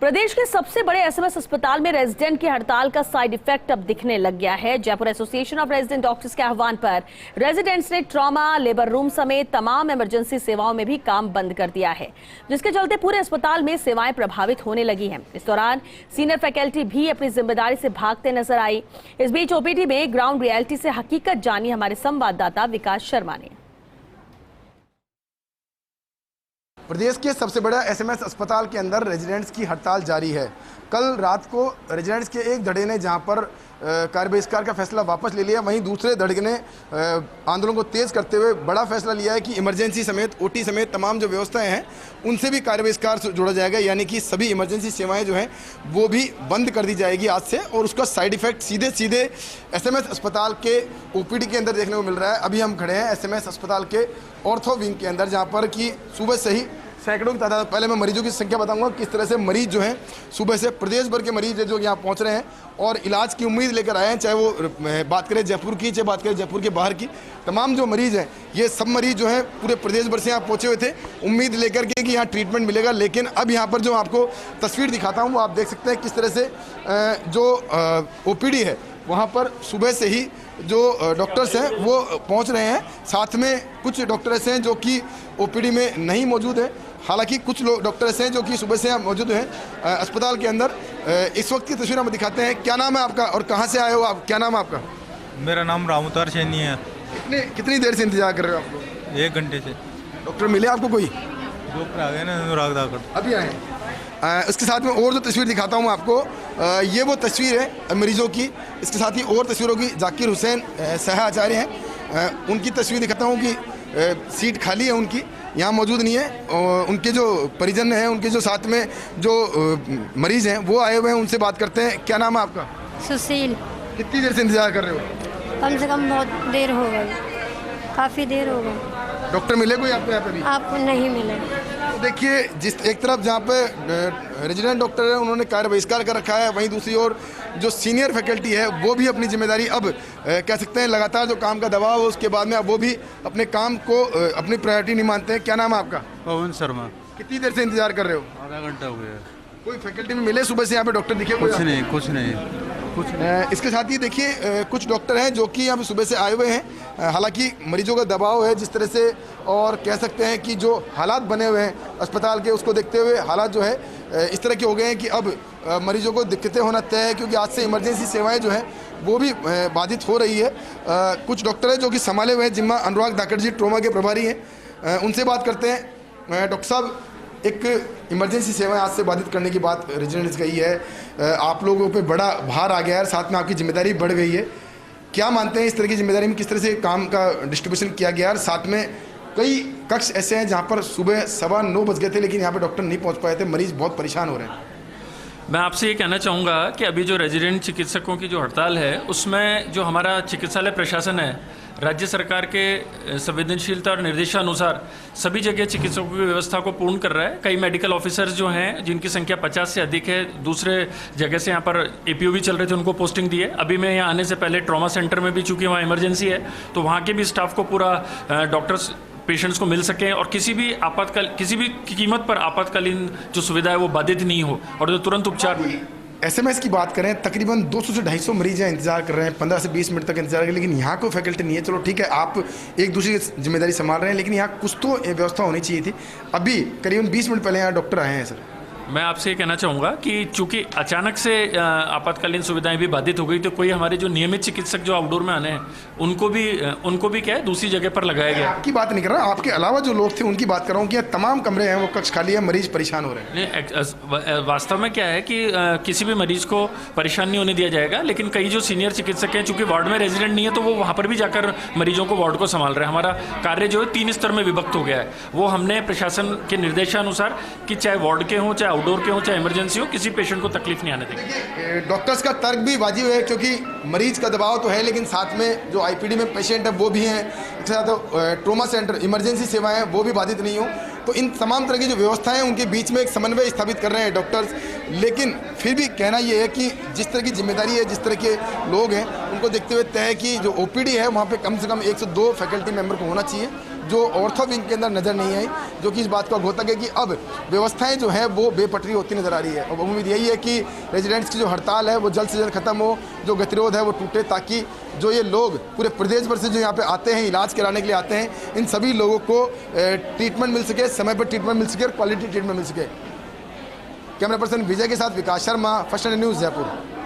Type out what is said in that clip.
प्रदेश के सबसे बड़े एसएमएस अस्पताल में रेजिडेंट की हड़ताल का साइड इफेक्ट अब दिखने लग गया है। Jaipur association of resident doctors के आह्वान पर रेजिडेंट्स ने ट्रॉमा, लेबर रूम समेत तमाम इमरजेंसी सेवाओं में भी काम बंद कर दिया है, जिसके चलते पूरे अस्पताल में सेवाएं प्रभावित होने लगी हैं। इस दौरान सीनियर फैकल्टी भी अपनी जिम्मेदारी से भागते नजर आई। इस बीच ओपीडी में ग्राउंड रियलिटी से हकीकत जानी हमारे संवाददाता विकास शर्मा ने। प्रदेश के सबसे बड़ा एसएमएस अस्पताल के अंदर रेजिडेंट्स की हड़ताल जारी है। कल रात को रेजिडेंट्स के एक धड़े ने जहां पर कार्य बहिष्कार का फैसला वापस ले लिया, वहीं दूसरे धड़े ने आंदोलन को तेज करते हुए बड़ा फैसला लिया है कि इमरजेंसी समेत ओटी समेत तमाम जो व्यवस्थाएं हैं उनसे भी कार्य बहिष्कार जोड़ा जाएगा, यानी कि सभी इमरजेंसी सेवाएं जो हैं वो भी बंद कर दी जाएगी आज से। और उसका साइड इफेक्ट सीधे एसएमएस अस्पताल के ओपीडी के अंदर देखने को मिल रहा है। अभी हम खड़े हैं एसएमएस अस्पताल के ऑर्थो विंग के अंदर, जहाँ पर कि सुबह से ही सैकड़ों की तादाद, पहले मैं मरीजों की संख्या बताऊंगा किस तरह से मरीज जो हैं सुबह से प्रदेश भर के मरीज जो यहाँ पहुँच रहे हैं और इलाज की उम्मीद लेकर आए हैं, चाहे वो बात करें जयपुर की, चाहे बात करें जयपुर के बाहर की। तमाम जो मरीज हैं ये सब मरीज जो हैं पूरे प्रदेश भर से यहाँ पहुँचे हुए थे उम्मीद लेकर के कि यहाँ ट्रीटमेंट मिलेगा। लेकिन अब यहाँ पर जो आपको तस्वीर दिखाता हूँ वो आप देख सकते हैं किस तरह से जो ओपीडी है वहाँ पर सुबह से ही जो डॉक्टर्स हैं वो पहुँच रहे हैं। साथ में कुछ डॉक्टर्स हैं जो कि ओपीडी में नहीं मौजूद हैं, हालांकि कुछ लोग डॉक्टर्स हैं जो कि सुबह से मौजूद हैं अस्पताल के अंदर। इस वक्त की तस्वीर हम दिखाते हैं। क्या नाम है आपका और कहाँ से आए हो आप? क्या नाम है आपका? मेरा नाम रामोतार सैनी है। कितनी देर से इंतजार कर रहे हो आप लोग? 1 घंटे से। डॉक्टर मिले आपको कोई? डॉक्टर आ गए ना, अनुराग धाकड़ अभी आए। इसके साथ में और जो तस्वीर दिखाता हूँ आपको, ये वो तस्वीर है मरीजों की। इसके साथ ही और तस्वीरों की जाकिर हुसैन सह आचार्य हैं, उनकी तस्वीर दिखाता हूँ कि सीट खाली है उनकी, यहाँ मौजूद नहीं है। और उनके जो परिजन हैं, उनके जो साथ में जो मरीज हैं वो आए हुए हैं, उनसे बात करते हैं। क्या नाम है आपका? सुशील। कितनी देर से इंतजार कर रहे हो? कम से कम बहुत देर हो गई, काफ़ी देर हो गई। डॉक्टर मिले कोई आपको यहाँ पे भी? आपको नहीं मिले। तो देखिए, जिस एक तरफ जहाँ पे रेजिडेंट डॉक्टर है उन्होंने कार्य बहिष्कार कर रखा है, वहीं दूसरी ओर जो सीनियर फैकल्टी है वो भी अपनी जिम्मेदारी अब कह सकते हैं लगातार जो काम का दबाव है उसके बाद में अब वो भी अपने काम को अपनी प्रायोरिटी नहीं मानते हैं। क्या नाम है आपका? पवन शर्मा। कितनी देर से इंतजार कर रहे हो? आधा घंटा हो गया। कोई फैकल्टी में मिले सुबह से यहाँ पे डॉक्टर दिखे? कुछ नहीं। इसके साथ ही देखिए कुछ डॉक्टर हैं जो कि यहाँ पे सुबह से आए हुए हैं। हालांकि मरीजों का दबाव है जिस तरह से, और कह सकते हैं कि जो हालात बने हुए हैं अस्पताल के उसको देखते हुए हालात जो है इस तरह के हो गए हैं कि अब मरीजों को दिक्कतें होना तय है, क्योंकि आज से इमरजेंसी सेवाएं जो हैं वो भी बाधित हो रही है। कुछ डॉक्टर हैं जो कि संभाले हुए हैं, जिनमें अनुराग धाकड़ जी ट्रोमा के प्रभारी हैं, उनसे बात करते हैं। डॉक्टर साहब, एक इमरजेंसी सेवाएं आज से बाधित करने की बात रेजिडेंट्स कही है, आप लोगों पे बड़ा भार आ गया है, साथ में आपकी जिम्मेदारी बढ़ गई है। क्या मानते हैं इस तरह की जिम्मेदारी में किस तरह से काम का डिस्ट्रीब्यूशन किया गया है? साथ में कई कक्ष ऐसे हैं जहां पर सुबह 9:15 बज गए थे लेकिन यहाँ पर डॉक्टर नहीं पहुँच पाए थे, मरीज बहुत परेशान हो रहे हैं। मैं आपसे ये कहना चाहूँगा कि अभी जो रेजिडेंट चिकित्सकों की जो हड़ताल है उसमें जो हमारा चिकित्सालय प्रशासन है राज्य सरकार के संवेदनशीलता और निर्देशानुसार सभी जगह चिकित्सकों की व्यवस्था को पूर्ण कर रहा है। कई मेडिकल ऑफिसर्स जो हैं जिनकी संख्या 50 से अधिक है, दूसरे जगह से यहाँ पर एपीओ भी चल रहे थे, उनको पोस्टिंग दी है। अभी मैं यहाँ आने से पहले ट्रॉमा सेंटर में भी, चूँकि वहाँ इमरजेंसी है तो वहाँ के भी स्टाफ को पूरा डॉक्टर्स पेशेंट्स को मिल सकें और किसी भी कीमत पर आपातकालीन जो सुविधा है वो बाधित नहीं हो और जो तुरंत उपचार मिले। एसएमएस की बात करें, तकरीबन 200 से 250 मरीज हैं, इंतजार कर रहे हैं, 15 से 20 मिनट तक इंतजार करें, लेकिन यहाँ कोई फैकल्टी नहीं है। चलो ठीक है, आप एक दूसरी की जिम्मेदारी संभाल रहे हैं, लेकिन यहाँ कुछ तो व्यवस्था होनी चाहिए थी। अभी करीबन 20 मिनट पहले यहाँ डॉक्टर आए हैं। सर, मैं आपसे ये कहना चाहूँगा कि चूंकि अचानक से आपातकालीन सुविधाएं भी बाधित हो गई तो कोई हमारे जो नियमित चिकित्सक जो आउटडोर में आने हैं उनको भी क्या है दूसरी जगह पर लगाया गया। आपकी बात नहीं कर रहा, आपके अलावा जो लोग थे उनकी बात कर रहा हूँ कि तमाम कमरे हैं वो कक्ष खाली है, मरीज परेशान हो रहे हैं। नहीं, वास्तव में क्या है कि किसी भी मरीज को परेशान नहीं होने दिया जाएगा, लेकिन कई जो सीनियर चिकित्सक हैं चूँकि वार्ड में रेजिडेंट नहीं है तो वो वहाँ पर भी जाकर मरीजों को वार्ड को संभाल रहे हैं। हमारा कार्य जो है 3 स्तर में विभक्त हो गया है। वो हमने प्रशासन के निर्देशानुसार कि चाहे वार्ड के हों, चाहे आउटडोर के हों, चाहे इमरजेंसी हो, किसी पेशेंट को तकलीफ नहीं आने देंगे। डॉक्टर्स का तर्क भी वाजिब है क्योंकि मरीज का दबाव तो है, लेकिन साथ में जो आईपीडी में पेशेंट है वो भी हैं, इसके साथ ट्रोमा सेंटर, इमरजेंसी सेवाएं वो भी बाधित नहीं हो। तो इन तमाम तरह की जो व्यवस्थाएं हैं उनके बीच में एक समन्वय स्थापित कर रहे हैं डॉक्टर्स। लेकिन फिर भी कहना ये है कि जिस तरह की जिम्मेदारी है, जिस तरह के लोग हैं, उनको देखते हुए तय है कि जो ओपीडी है वहाँ पे कम से कम 102 फैकल्टी मेंबर को होना चाहिए। जो ऑर्थो विंग के अंदर नज़र नहीं आई, जो कि इस बात का घोतक है कि अब व्यवस्थाएं जो है वो बेपटरी होती नज़र आ रही है। और उम्मीद यही है कि रेजिडेंट्स की जो हड़ताल है वो जल्द से जल्द खत्म हो, जो गतिरोध है वो टूटे, ताकि जो ये लोग पूरे प्रदेश भर से जो यहाँ पे आते हैं, इलाज कराने के लिए आते हैं, इन सभी लोगों को ट्रीटमेंट मिल सके, समय पर ट्रीटमेंट मिल सके और क्वालिटी ट्रीटमेंट मिल सके। कैमरा पर्सन विजय के साथ विकास शर्मा, फर्स्ट न्यूज़ जयपुर।